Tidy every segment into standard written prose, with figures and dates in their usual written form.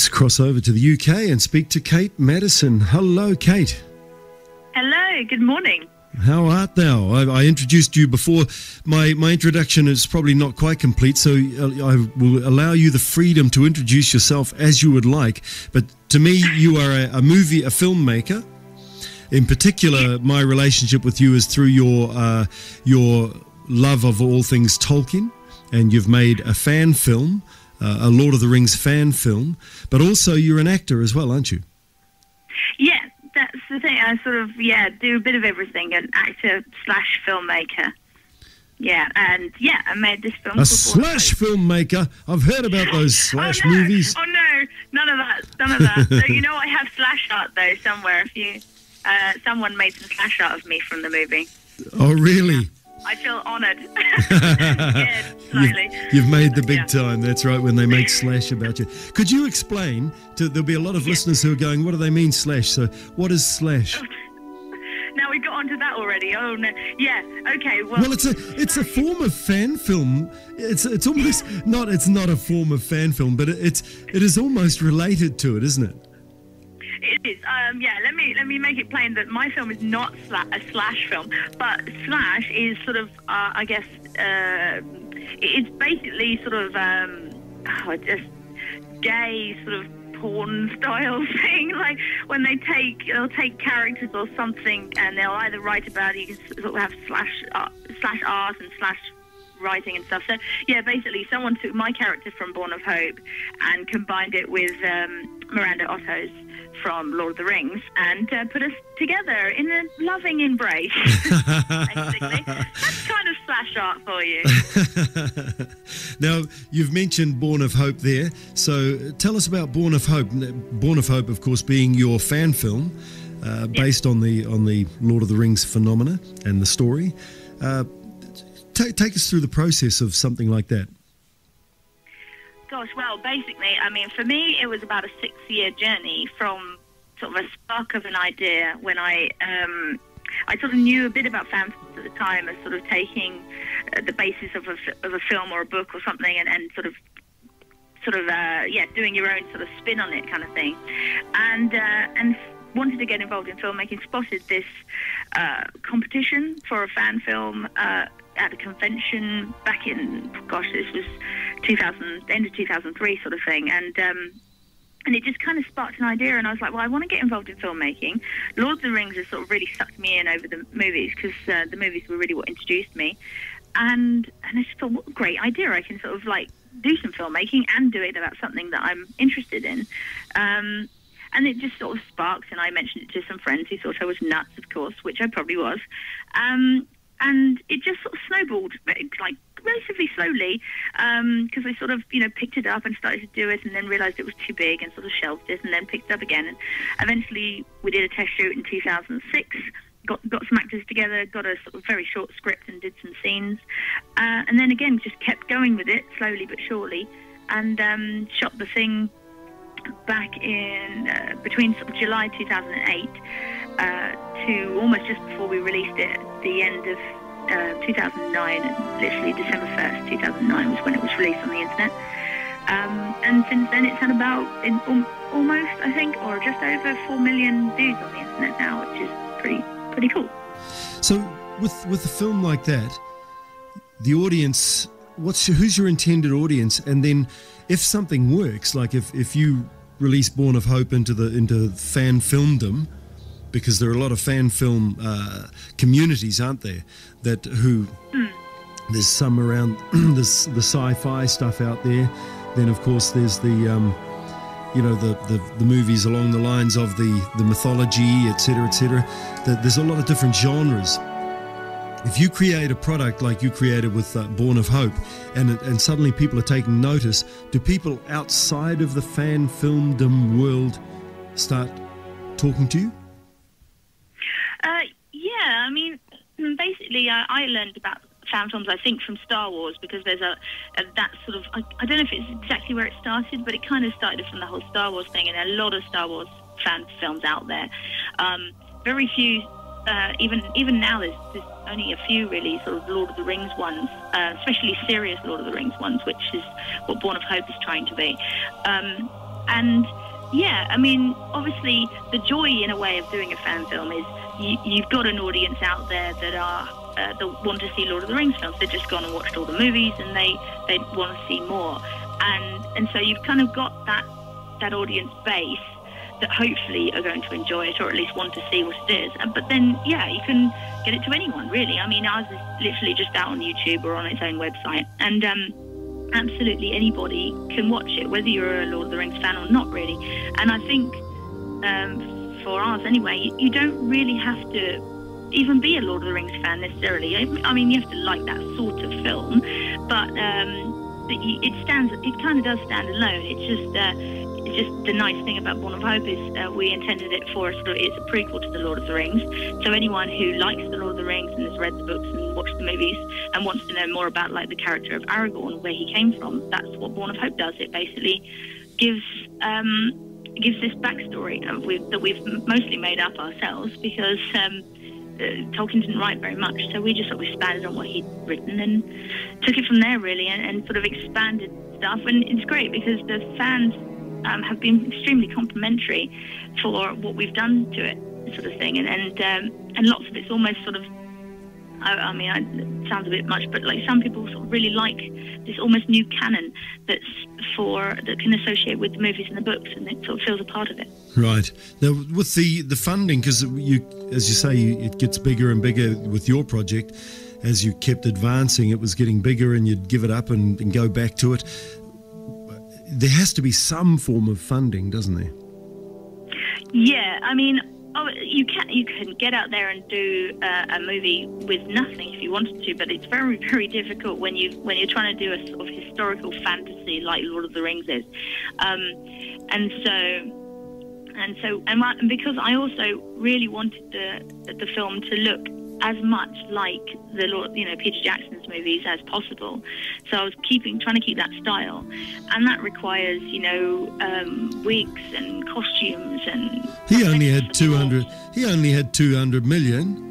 Let's cross over to the UK and speak to Kate Madison. Hello, Kate. Hello, good morning. How art thou? I introduced you before. My introduction is probably not quite complete, so I will allow you the freedom to introduce yourself as you would like. But to me, you are a filmmaker. In particular, my relationship with you is through your love of all things Tolkien, and you've made a fan film, a Lord of the Rings fan film, but also you're an actor as well, aren't you? Yeah, that's the thing. I sort of, do a bit of everything, an actor / filmmaker. Yeah, and I made this film. A slash filmmaker? I've heard about those slash movies. Oh no, none of that. So I have slash art though somewhere. If you, someone made some slash art of me from the movie. Oh really? Yeah. I feel honoured. Yeah, slightly. You've made the big time. That's right, when they make slash about you. Could you explain? There'll be a lot of listeners who are going, what do they mean slash? So what is slash? Now we got onto that already. Oh no. Yeah. Okay. Well, it's a form of fan film. It's almost not. It's not a form of fan film, but it is almost related to it, isn't it? It is. Let me make it plain that my film is not a slash film, but slash is sort of, I guess, it's basically sort of just gay sort of porn style thing. Like when they'll take characters or something, and they'll either write about it. You can sort of have slash art and slash writing and stuff. So basically someone took my character from Born of Hope and combined it with Miranda Otto's from Lord of the Rings and put us together in a loving embrace. Basically, that's kind of slash art for you. Now you've mentioned Born of Hope there, so tell us about Born of Hope. Born of Hope, of course, being your fan film based on the Lord of the Rings phenomena and the story. Take us through the process of something like that. Gosh, well, basically, I mean, for me, it was about a 6-year journey from sort of a spark of an idea when I sort of knew a bit about fan films at the time as sort of taking the basis of a film or a book or something and sort of doing your own sort of spin on it kind of thing. And wanted to get involved in filmmaking, spotted this competition for a fan film at a convention back in, this was end of 2003 sort of thing, and it just kind of sparked an idea, and I was like, well, I want to get involved in filmmaking. Lord of the Rings has sort of really sucked me in over the movies, because the movies were really what introduced me, and I just thought, what a great idea. I can sort of like do some filmmaking and do it about something that I'm interested in. And it just sort of sparked, and I mentioned it to some friends who thought I was nuts, of course, which I probably was. And it just sort of snowballed, like relatively slowly, because I sort of, picked it up and started to do it, and then realised it was too big and sort of shelved it, and then picked it up again. And eventually we did a test shoot in 2006, got some actors together, got a sort of very short script and did some scenes. And then again, just kept going with it, slowly but surely, and shot the thing back in between sort of July 2008 to almost just before we released it at the end of 2009, literally December 1st, 2009 was when it was released on the internet. And since then it's had about almost, I think, or just over 4 million views on the internet now, which is pretty cool. So with a film like that, the audience, who's your intended audience? And then if something works, like if you release Born of Hope into fan filmdom, because there are a lot of fan film communities, aren't there? There's some around the sci-fi stuff out there. Then of course there's the movies along the lines of the mythology, etc., etc. There's a lot of different genres. If you create a product like you created with Born of Hope, and suddenly people are taking notice, do people outside of the fan filmdom world start talking to you? Yeah, I mean, basically, I learned about fan films, I think, from Star Wars, because there's that sort of, I don't know if it's exactly where it started, but it kind of started from the whole Star Wars thing, and a lot of Star Wars fan films out there. Very few, even now, there's only a few really sort of Lord of the Rings ones, especially serious Lord of the Rings ones, which is what Born of Hope is trying to be. And yeah, I mean, obviously, the joy in a way of doing a fan film is you've got an audience out there that are that want to see Lord of the Rings films. They've just gone and watched all the movies, and they want to see more. And so you've kind of got that audience base that hopefully are going to enjoy it, or at least want to see what it is. But then, yeah, you can get it to anyone, really. I mean, ours is literally just out on YouTube or on its own website, and absolutely anybody can watch it, whether you're a Lord of the Rings fan or not, really. And I think for ours anyway, you don't really have to even be a Lord of the Rings fan necessarily. I mean, you have to like that sort of film, but it kind of does stand alone. It's just the nice thing about Born of Hope is we intended it for it's a prequel to the Lord of the Rings. So anyone who likes the Lord of the Rings and has read the books and watched the movies and wants to know more about like the character of Aragorn, where he came from, that's what Born of Hope does. It basically gives this backstory that we've mostly made up ourselves, because Tolkien didn't write very much, so we just sort of expanded on what he'd written and took it from there, really, and sort of expanded stuff. And it's great because the fans have been extremely complimentary for what we've done to it, sort of thing, and lots of it's almost sort of, I mean, it sounds a bit much, but like some people sort of really like this almost new canon that can associate with the movies and the books, and it sort of feels a part of it. Right. Now, with the funding, because as you say, it gets bigger and bigger with your project. As you kept advancing, it was getting bigger, and you'd give it up and go back to it. There has to be some form of funding, doesn't there? Yeah, I mean, you can get out there and do a movie with nothing if you wanted to, but it's very, very difficult when you're trying to do a sort of historical fantasy like Lord of the Rings is, and because I also really wanted the film to look as much like the Peter Jackson's movies as possible. So I was trying to keep that style, and that requires wigs and costumes and. He only had 200. He only had 200 million.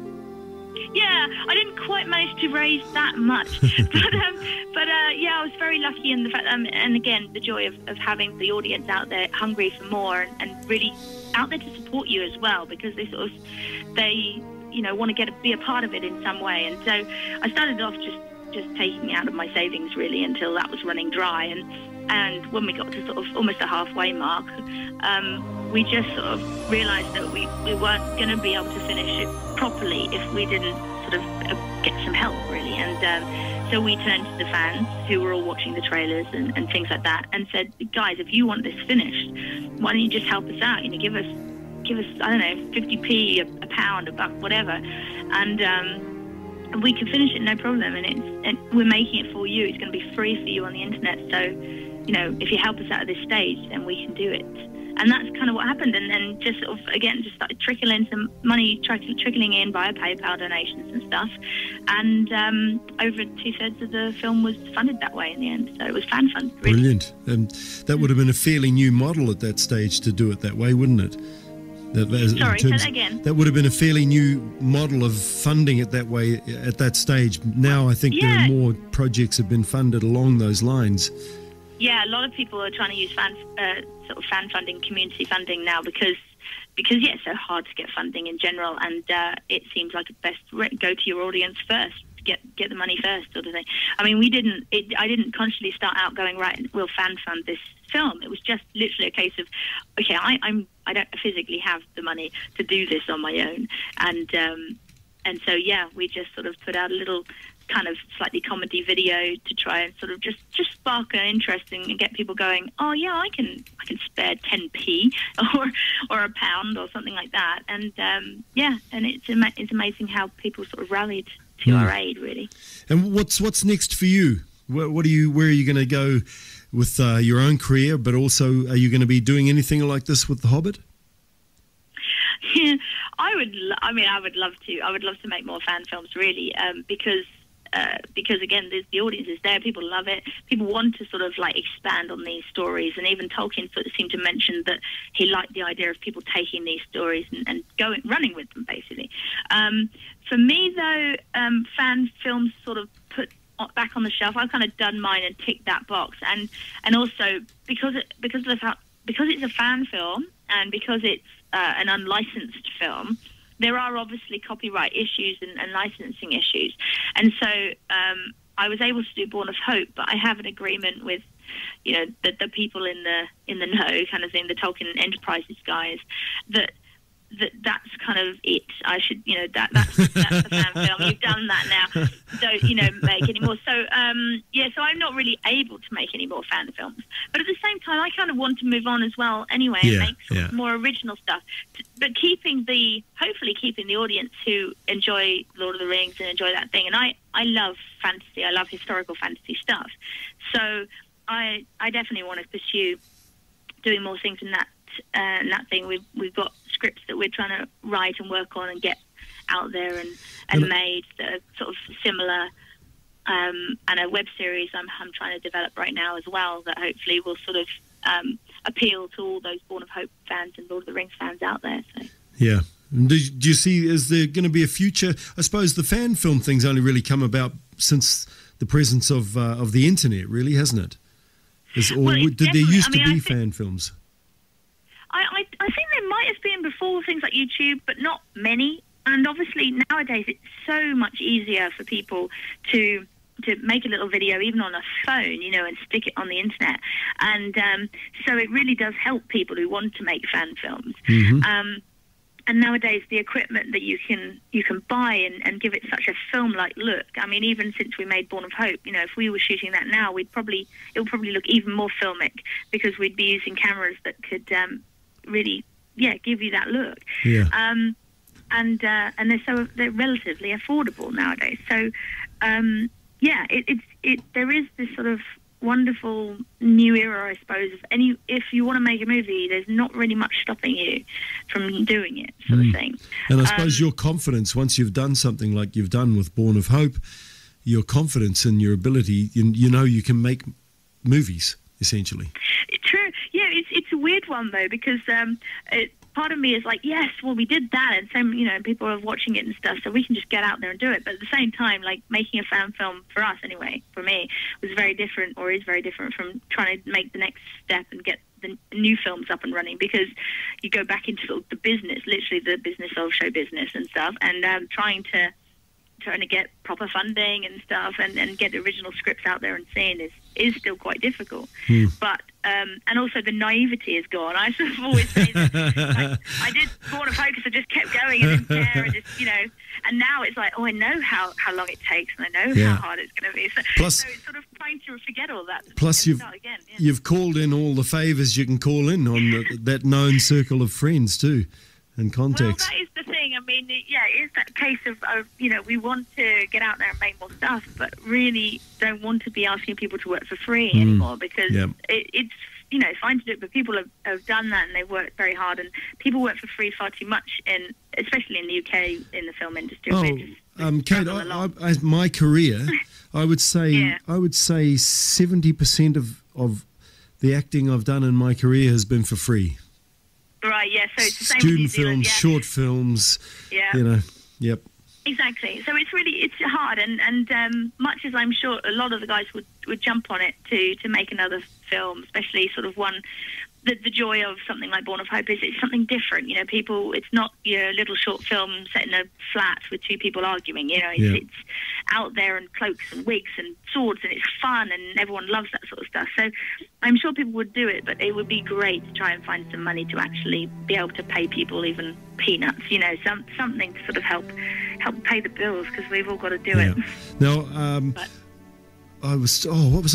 Yeah, I didn't quite manage to raise that much, but yeah, I was very lucky in the fact, and again, the joy of having the audience out there hungry for more and really out there to support you as well, because they want to be a part of it in some way. And so I started off just taking out of my savings, really, until that was running dry. And when we got to sort of almost the halfway mark, we just sort of realised that we weren't going to be able to finish it properly if we didn't sort of get some help, really. And so we turned to the fans who were all watching the trailers and things like that, and said, guys, if you want this finished, why don't you just help us out? Give us, I don't know, 50p, a pound, a buck, whatever, and we can finish it no problem. And we're making it for you. It's going to be free for you on the internet. So, if you help us out at this stage, then we can do it. And that's kind of what happened. And then just sort of again just started trickling some money, trickling in via PayPal donations and stuff. And over 2/3 of the film was funded that way in the end. So it was fan fund. Really. Brilliant. That would have been a fairly new model at that stage to do it that way, wouldn't it? Sorry, say that again. That would have been a fairly new model of funding it that way at that stage. Now I think there are more projects have been funded along those lines. Yeah, a lot of people are trying to use fan funding, community funding now because it's so hard to get funding in general, and it seems like it's best go to your audience first. Get the money first, sort of thing. I mean, I didn't consciously start out going, right, we'll fan fund this film. It was just literally a case of, okay, I don't physically have the money to do this on my own, and so yeah, we just sort of put out a little kind of slightly comedy video to try and sort of just spark an interest and get people going, oh yeah, I can spare 10p or a pound or something like that, and yeah, and it's amazing how people sort of rallied to our aid, really. And what's next for you? Where are you going to go with your own career, but also are you going to be doing anything like this with The Hobbit? Yeah, I would love to. I would love to make more fan films, really, because again, the audience is there. People love it. People want to sort of like expand on these stories, and even Tolkien sort of seemed to mention that he liked the idea of people taking these stories and running with them, basically. For me, though, fan films sort of put back on the shelf. I've kind of done mine and ticked that box, and also because because it's a fan film and because it's an unlicensed film, there are obviously copyright issues and licensing issues. And so I was able to do Born of Hope, but I have an agreement with, you know, the people in the know kind of thing, the Tolkien Enterprises guys, that's kind of it. I should, you know, that's the fan film. You've done that now. Don't, you know, make any more. So, so I'm not really able to make any more fan films. But at the same time, I kind of want to move on as well anyway and make sort of more original stuff. But hopefully keeping the audience who enjoy Lord of the Rings and enjoy that thing. And I love fantasy. I love historical fantasy stuff. So I definitely want to pursue doing more things in that thing. We've got scripts that we're trying to write and work on and get out there and made that are sort of similar, and a web series I'm trying to develop right now as well that hopefully will sort of appeal to all those Born of Hope fans and Lord of the Rings fans out there. So. Yeah. Do you see, is there going to be a future? I suppose the fan film thing's only really come about since the presence of the internet, really, hasn't it? Did there used to be fan films? I think there might have been before things like YouTube, but not many. And obviously nowadays it's so much easier for people to make a little video, even on a phone, you know, and stick it on the internet. And so it really does help people who want to make fan films. Mm-hmm. And nowadays the equipment that you can buy and give it such a film-like look. I mean, even since we made Born of Hope, you know, if we were shooting that now, it would probably look even more filmic because we'd be using cameras that could really, give you that look. Yeah. And they're relatively affordable nowadays. So, there is this sort of wonderful new era, I suppose. If you want to make a movie, there's not really much stopping you from doing it, sort of thing. And I suppose your confidence, once you've done something like you've done with Born of Hope, your confidence in your ability, you know you can make movies, essentially. True. Yeah, it's a weird one, though, because part of me is like, yes, well, we did that, and some, you know, people are watching it and stuff, so we can just get out there and do it. But at the same time, like, making a fan film, for us anyway, for me, was very different, or is very different from trying to make the next step and get the new films up and running, because you go back into sort of the business, literally the business of show business and stuff, and trying to get proper funding and stuff and get original scripts out there and seen is still quite difficult. But and also the naivety is gone. I sort of always say that, like, I did Born of Hope because I just kept going and didn't care, and just, you know, and now it's like, oh, I know how long it takes, and I know how hard it's going to be. So it's sort of trying to forget all that. Plus you've called in all the favours you can call in on that known circle of friends too. And contacts. Well, that is the thing. I mean, it is that case of, you know, we want to get out there and make more stuff, but really don't want to be asking people to work for free anymore, because it's, you know, fine to do it, but people have done that and they've worked very hard, and people work for free far too much, especially in the UK, in the film industry. Kate, my career, I would say 70% of the acting I've done in my career has been for free. Right, yeah, so it's the same student with New Zealand, films, short films, you know, yep. Exactly. So it's hard, and much as I'm sure a lot of the guys would jump on it to make another film, especially sort of one, the joy of something like Born of Hope is it's something different. You know, it's not your little short film set in a flat with two people arguing. You know, it's out there, and cloaks and wigs and swords, and it's fun, and everyone loves that sort of stuff. So I'm sure people would do it, but it would be great to try and find some money to actually be able to pay people even peanuts. You know, something to sort of help pay the bills, because we've all got to do it. Now, what was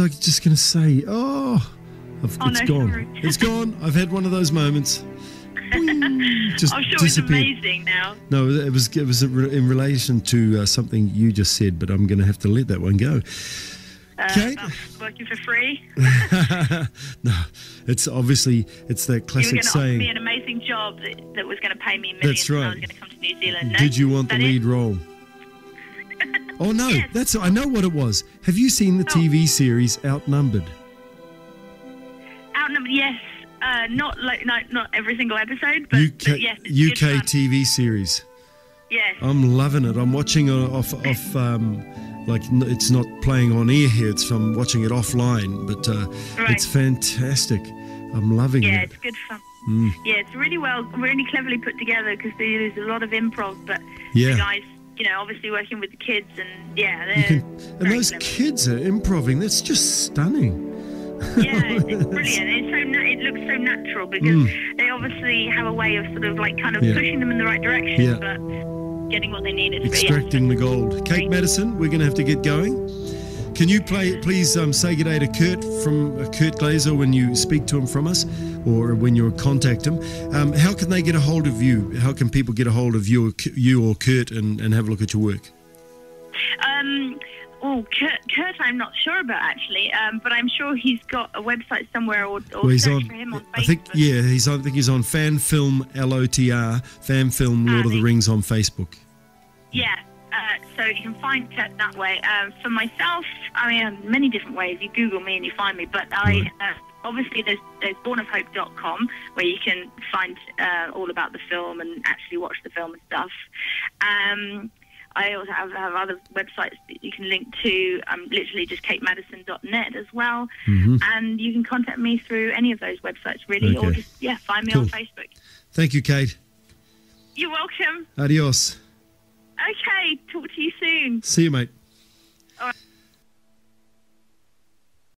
I just going to say? It's gone. Sorry. It's gone. I've had one of those moments. Just I'm sure disappeared. It's amazing now. No, it was in relation to something you just said, but I'm going to have to let that one go. Kate? Working for free? No, it's that classic saying. You were going to offer me an amazing job that was going to pay me millions. That's right. And I was going to come to New Zealand. No? Did you want the lead role? Oh no, yes. I know what it was. Have you seen the TV series Outnumbered? Outnumbered, yes. Not every single episode, but yes. UK TV series. Yes. I'm loving it. I'm watching it off like it's not playing on air here. I'm watching it offline, but it's fantastic. I'm loving Yeah, it. it's good fun. Yeah, it's really cleverly put together because there's a lot of improv, but Yeah. the guys, obviously working with the kids, and And those kids are improving. That's just stunning. Yeah, it's brilliant. It looks so natural because they obviously have a way of sort of like kind of pushing them in the right direction, but getting what they need is extracting the gold. Kate Madison, we're going to have to get going. Can you please say good day to Kurt from Kurt Glazer when you speak to him from us, or when you contact him? How can they get a hold of you? How can people get a hold of you or Kurt and have a look at your work? Kurt, I'm not sure about actually, but I'm sure he's got a website somewhere, or he's search on, for him on Facebook. I think he's on Fan Film LOTR, Fan Film Lord of the Rings on Facebook. Yeah. So you can find Kurt that way. For myself, many different ways. You Google me and you find me. But obviously there's bornofhope.com where you can find all about the film and actually watch the film and stuff. I also have other websites that you can link to, literally just katemadison.net as well. And you can contact me through any of those websites, really, or just, find me on Facebook. Thank you, Kate. You're welcome. Adios. Okay, talk to you soon. See you, mate. All right.